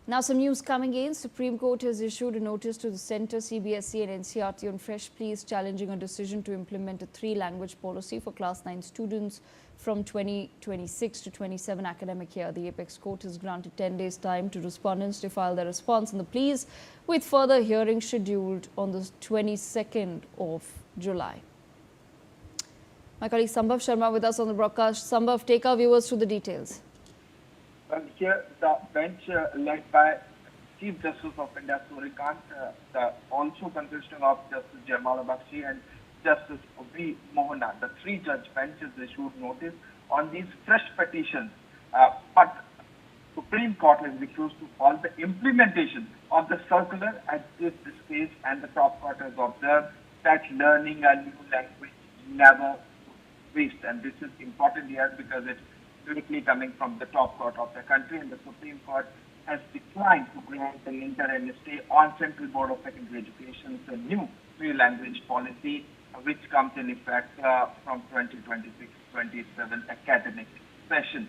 Now some news coming in. Supreme Court has issued a notice to the Centre, CBSE and NCERT on fresh pleas challenging a decision to implement a 3-language policy for Class 9 students from 2026 to 27 academic year. The Apex Court has granted 10 days time to respondents to file their response on the pleas, with further hearings scheduled on the 22nd of July. My colleague Sambhav Sharma with us on the broadcast. Sambhav, take our viewers through the details. Here, the bench led by Chief Justice of India, Surikant, also consisting of Justice Jamal Bakshi and Justice V. Mohana. The 3-judge bench has issued notice on these fresh petitions, but Supreme Court has refused to follow the implementation of the circular at this stage, and the top court has observed that learning a new language never waste. And this is important here because it's directly coming from the top court of the country, and the Supreme Court has declined to grant an interim stay on Central Board of Secondary Education's new 3-language policy, which comes in effect from 2026-27 academic session.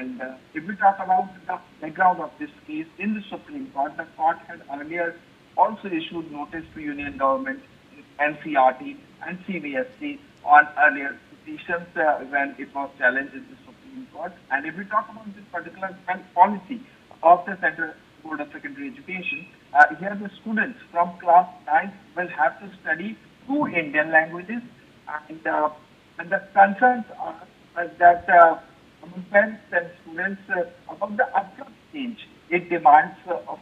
And if we talk about the background of this case in the Supreme Court, the court had earlier also issued notice to Union Government, NCERT and CBSE on earlier petitions when it was challenged in the Supreme Court. And if we talk about this particular policy of the Central Board of Secondary Education, here the students from class 9 will have to study 2 Indian languages, and the concerns are that among parents and students about the abrupt change it demands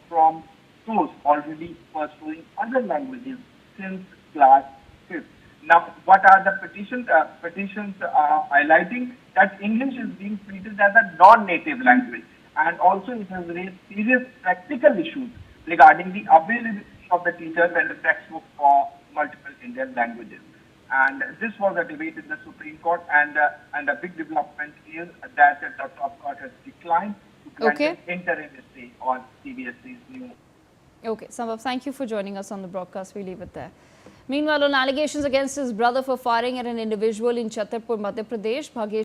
from those already pursuing other languages since class 5th. Now, what are the petitions? Petitions are highlighting that English is being treated as a non-native language, and also it has raised serious practical issues regarding the availability of the teachers and the textbook for multiple Indian languages. And this was a debate in the Supreme Court, and a big development is that the top court has declined to grant an interim stay on CBSE's new. Okay, Sambhav, thank you for joining us on the broadcast. We leave it there. Meanwhile, on allegations against his brother for firing at an individual in Chhatarpur, Madhya Pradesh,